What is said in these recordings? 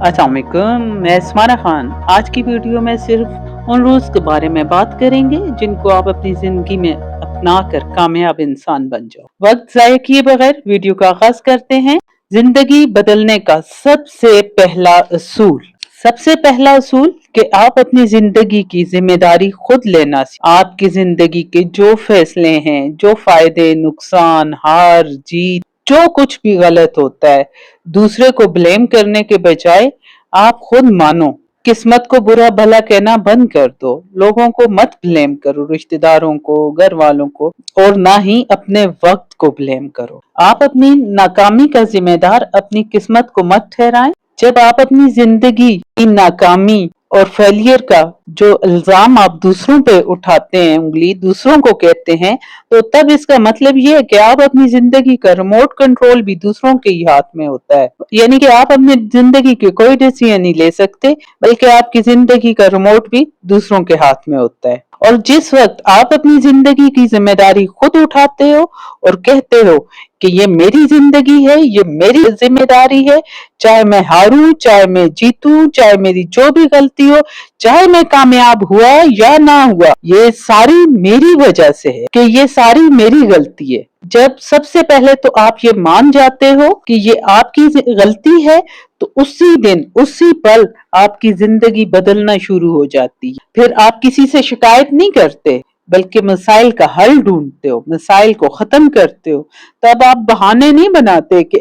अस्सलाम वालेकुम, मैं स्मारा खान। आज की वीडियो में सिर्फ उन रूल्स के बारे में बात करेंगे जिनको आप अपनी जिंदगी में अपना कर कामयाब इंसान बन जाओ। वक्त जाया किए बगैर वीडियो का आगाज करते हैं। जिंदगी बदलने का सबसे पहला असूल कि आप अपनी जिंदगी की जिम्मेदारी खुद लेना सीखें। आपकी जिंदगी के जो फैसले हैं, जो फायदे नुकसान, हार जीत, जो कुछ भी गलत होता है, दूसरे को ब्लेम करने के बजाय आप खुद मानो। किस्मत को बुरा भला कहना बंद कर दो। लोगों को मत ब्लेम करो, रिश्तेदारों को, घर वालों को, और ना ही अपने वक्त को ब्लेम करो। आप अपनी नाकामी का जिम्मेदार अपनी किस्मत को मत ठहराएं। जब आप अपनी जिंदगी की नाकामी और फेलियर का जो इल्जाम आप दूसरों पे उठाते हैं, उंगली दूसरों को कहते हैं, तो तब इसका मतलब ये है कि आप अपनी जिंदगी का रिमोट कंट्रोल भी दूसरों के ही हाथ में होता है। यानी कि आप अपनी जिंदगी के कोई डिसीजन नहीं ले सकते, बल्कि आपकी जिंदगी का रिमोट भी दूसरों के हाथ में होता है। और जिस वक्त आप अपनी जिंदगी की जिम्मेदारी खुद उठाते हो और कहते हो कि ये मेरी जिंदगी है, ये मेरी जिम्मेदारी है, चाहे मैं हारूं, चाहे मैं जीतूं, चाहे मेरी जो भी गलती हो, चाहे मैं कामयाब हुआ या ना हुआ, ये सारी मेरी वजह से है, कि ये सारी मेरी गलती है। जब सबसे पहले तो आप ये मान जाते हो कि ये आपकी गलती है, तो उसी दिन उसी पल आपकी जिंदगी बदलना शुरू हो जाती है। फिर आप किसी से शिकायत नहीं करते, बल्कि मसाइल का हल ढूंढते हो, मसाइल को खत्म करते हो। तब आप बहाने नहीं बनाते कि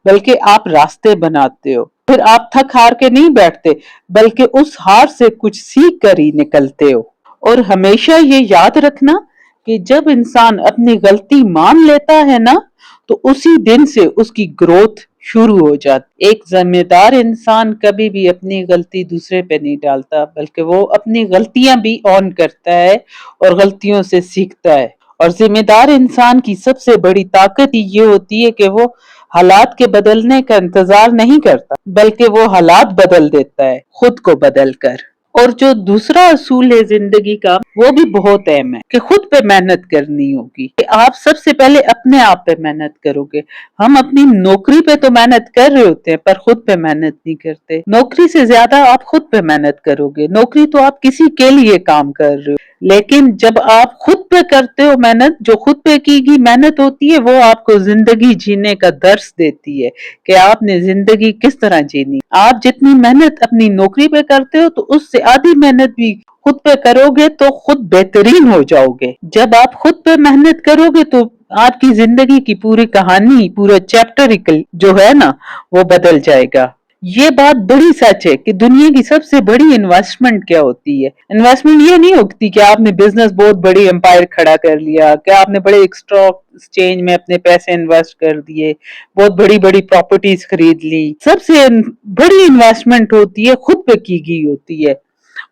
बल्कि आप रास्ते बनाते हो। फिर आप थक हार के नहीं बैठते, बल्कि उस हार से कुछ सीख कर ही निकलते हो। और हमेशा ये याद रखना कि जब इंसान अपनी गलती मान लेता है ना, तो उसी दिन से उसकी ग्रोथ शुरू हो जाती। एक जिम्मेदार इंसान कभी भी अपनी गलती दूसरे पे नहीं डालता, बल्कि वो अपनी गलतियां भी ऑन करता है और गलतियों से सीखता है। और जिम्मेदार इंसान की सबसे बड़ी ताकत ये होती है कि वो हालात के बदलने का इंतजार नहीं करता, बल्कि वो हालात बदल देता है खुद को बदल कर। और जो दूसरा असूल है जिंदगी का, वो भी बहुत अहम है कि खुद पे मेहनत करनी होगी। कि आप सबसे पहले अपने आप पे मेहनत करोगे। हम अपनी नौकरी पे तो मेहनत कर रहे होते हैं, पर खुद पे मेहनत नहीं करते। नौकरी से ज्यादा आप खुद पे मेहनत करोगे। नौकरी तो आप किसी के लिए काम कर रहे हो, लेकिन जब आप खुद पे करते हो मेहनत, जो खुद पे की गई मेहनत होती है, वो आपको जिंदगी जीने का दर्स देती है कि आपने जिंदगी किस तरह जीनी। आप जितनी मेहनत अपनी नौकरी पे करते हो, तो उससे आधी मेहनत भी खुद पे करोगे तो खुद बेहतरीन हो जाओगे। जब आप खुद पे मेहनत करोगे तो आपकी जिंदगी की पूरी कहानी, पूरा चैप्टर जो है ना, वो बदल जाएगा। ये बात बड़ी सच है कि दुनिया की सबसे बड़ी इन्वेस्टमेंट क्या होती है। इन्वेस्टमेंट ये नहीं होती कि आपने बिजनेस बहुत बड़ी एम्पायर खड़ा कर लिया, कि आपने बड़े स्टॉक एक्सचेंज में अपने पैसे इन्वेस्ट कर दिए, बहुत बड़ी बड़ी प्रॉपर्टीज खरीद ली। सबसे बड़ी इन्वेस्टमेंट होती है खुद पे की गई होती है।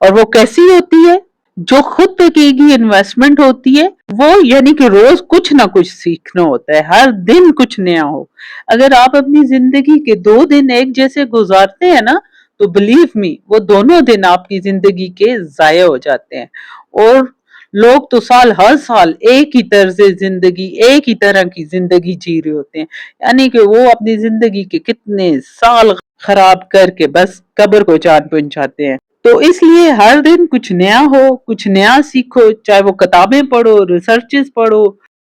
और वो कैसी होती है? जो खुद पे की गई इन्वेस्टमेंट होती है, वो यानी कि रोज कुछ ना कुछ सीखना होता है, हर दिन कुछ नया हो। अगर आप अपनी जिंदगी के 2 दिन एक जैसे गुजारते हैं ना, तो बिलीव मी, वो दोनों दिन आपकी जिंदगी के जाया हो जाते हैं। और लोग तो हर साल एक ही तर्ज जिंदगी, एक ही तरह की जिंदगी जी रहे होते हैं, यानी कि वो अपनी जिंदगी के कितने साल खराब करके बस कब्र को जान पहुंचाते हैं। तो इसलिए हर दिन कुछ नया हो, कुछ नया सीखो, चाहे वो किताबें पढ़ो, रिसर्चेस पढ़ो,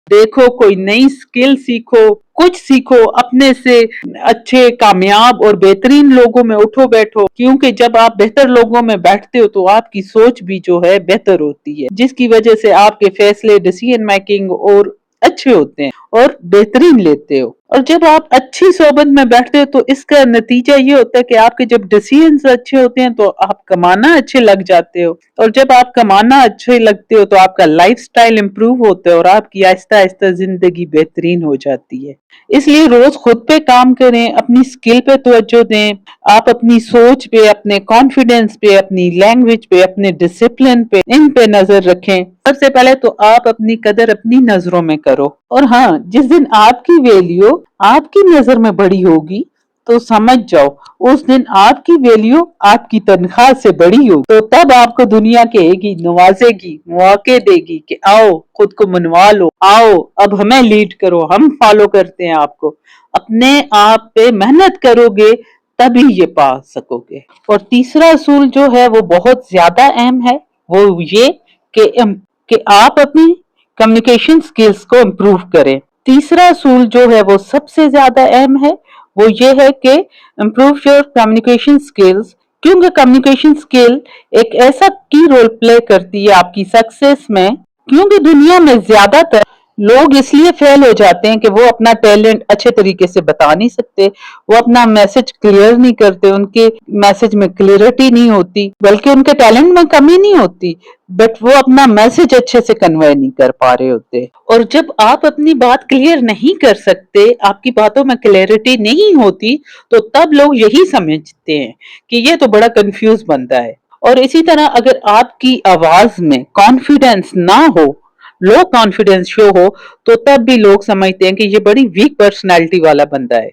देखो, कोई नई स्किल सीखो, कुछ सीखो, अपने से अच्छे, कामयाब और बेहतरीन लोगों में उठो बैठो। क्योंकि जब आप बेहतर लोगों में बैठते हो, तो आपकी सोच भी जो है बेहतर होती है, जिसकी वजह से आपके फैसले, डिसीजन मेकिंग और अच्छे होते हैं और बेहतरीन लेते हो। और जब आप अच्छी सोबत में बैठते हो, तो इसका नतीजा ये होता है कि आपके जब डिसीजंस अच्छे होते हैं, तो आप कमाना अच्छे लग जाते हो। और जब आप कमाना अच्छे लगते हो, तो आपका लाइफस्टाइल इंप्रूव होता है और आपकी आहिस्ता आहिस्ता जिंदगी बेहतरीन हो जाती है। इसलिए रोज खुद पे काम करें, अपनी स्किल पे तवज्जो दें। आप अपनी सोच पे, अपने कॉन्फिडेंस पे, अपनी लैंग्वेज पे, अपने डिसिप्लिन पे, इन पे नजर रखें। सबसे पहले तो आप अपनी कदर अपनी नजरों में करो। और हाँ, जिस दिन आपकी वैल्यू आपकी नजर में बड़ी होगी, तो समझ जाओ उस दिन आपकी वैल्यू आपकी तनख्वाह से बड़ी हो। तो तब आपको दुनिया कहेगी, नवाजेगी, मौके देगी कि आओ खुद को मनवा लो, आओ अब हमें लीड करो, हम फॉलो करते हैं आपको। अपने आप पे मेहनत करोगे, तभी ये पा सकोगे। और तीसरा असूल जो है वो बहुत ज्यादा अहम है, वो ये कि आप अपनी कम्युनिकेशन स्किल्स को इम्प्रूव करें। तीसरा असूल जो है वो सबसे ज्यादा अहम है, वो ये है कि इम्प्रूव योर कम्युनिकेशन स्किल्स, क्योंकि कम्युनिकेशन स्किल एक ऐसा की रोल प्ले करती है आपकी सक्सेस में। क्योंकि दुनिया में ज्यादातर लोग इसलिए फेल हो जाते हैं कि वो अपना टैलेंट अच्छे तरीके से बता नहीं सकते, वो अपना मैसेज क्लियर नहीं करते, उनके मैसेज में क्लियरिटी नहीं होती, बल्कि उनके टैलेंट में कमी नहीं होती, बट वो अपना मैसेज अच्छे से कन्वे नहीं कर पा रहे होते। और जब आप अपनी बात क्लियर नहीं कर सकते, आपकी बातों में क्लैरिटी नहीं होती, तो तब लोग यही समझते हैं कि ये तो बड़ा कंफ्यूज बंदा है। और इसी तरह अगर आपकी आवाज में कॉन्फिडेंस ना हो, लो कॉन्फिडेंस शो हो, तो तब भी लोग समझते हैं कि ये बड़ी वीक पर्सनालिटी वाला बंदा है।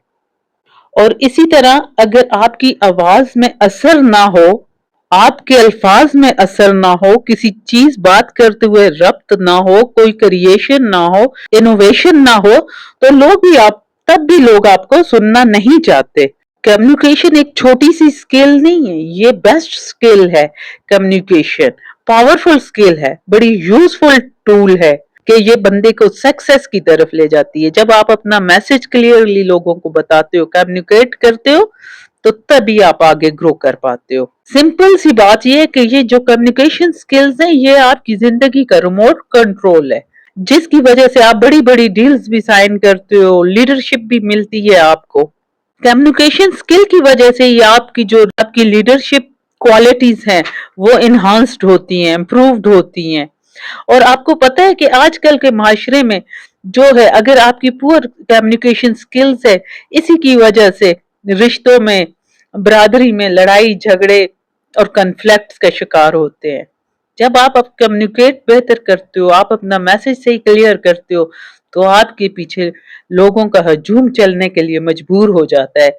और इसी तरह अगर आपकी आवाज में असर ना हो, आपके अल्फाज में असर ना हो, किसी चीज बात करते हुए रब्त ना हो, कोई क्रिएशन ना हो, इनोवेशन ना हो, तो लोग भी आप तब भी लोग आपको सुनना नहीं चाहते। कम्युनिकेशन एक छोटी सी स्किल नहीं है, ये बेस्ट स्किल है। कम्युनिकेशन पावरफुल स्किल है, बड़ी यूजफुल टूल है कि ये बंदे को सक्सेस की तरफ ले जाती है। जब आप अपना मैसेज क्लियरली लोगों को बताते हो, कम्युनिकेट करते हो, तो तभी आप आगे ग्रो कर पाते हो। सिंपल सी बात यह है कि ये जो कम्युनिकेशन स्किल्स है, ये आपकी जिंदगी का रिमोट कंट्रोल है, जिसकी वजह से आप बड़ी बड़ी डील्स भी साइन करते हो, लीडरशिप भी मिलती है आपको। कम्युनिकेशन स्किल की वजह से ये आपकी जो आपकी लीडरशिप क्वालिटीज हैं वो इन्हांस्ड होती हैं, इम्प्रूव्ड होती हैं। और आपको पता है कि आजकल के माशरे में जो है, अगर आपकी पुअर कम्युनिकेशन स्किल्स है, इसी की वजह से रिश्तों में, बरादरी में लड़ाई झगड़े और कन्फ्लिक्ट्स का शिकार होते हैं। जब आप कम्युनिकेट बेहतर करते हो, आप अपना मैसेज सही क्लियर करते हो, तो आपके पीछे लोगों का हजूम चलने के लिए मजबूर हो जाता है।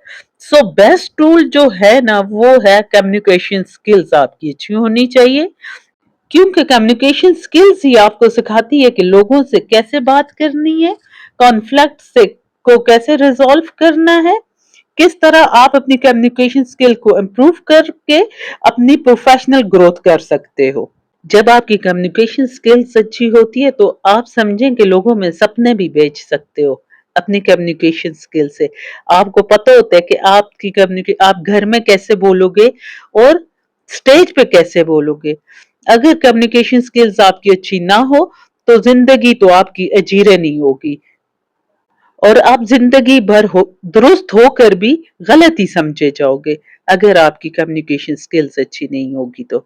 सो बेस्ट टूल जो है ना, वो है कम्युनिकेशन स्किल्स आपकी अच्छी होनी चाहिए, क्योंकि कम्युनिकेशन स्किल्स ही आपको सिखाती है कि लोगों से कैसे बात करनी है, कॉन्फ्लिक्ट से को कैसे रिजॉल्व करना है, किस तरह आप अपनी कम्युनिकेशन स्किल को इम्प्रूव करके अपनी प्रोफेशनल ग्रोथ कर सकते हो। जब आपकी कम्युनिकेशन स्किल्स अच्छी होती है, तो आप समझें कि लोगों में सपने भी बेच सकते हो अपनी कम्युनिकेशन स्किल से। आपको पता होता है कि आप घर में कैसे बोलोगे और स्टेज पे कैसे बोलोगे। अगर कम्युनिकेशन स्किल्स आपकी अच्छी ना हो, तो जिंदगी तो आपकी अजीरे नहीं होगी, और आप जिंदगी भर दुरुस्त होकर भी गलत ही समझे जाओगे। अगर आपकी कम्युनिकेशन स्किल्स अच्छी नहीं होगी, तो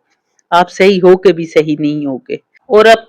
आप सही हो के भी सही नहीं होगे। और अब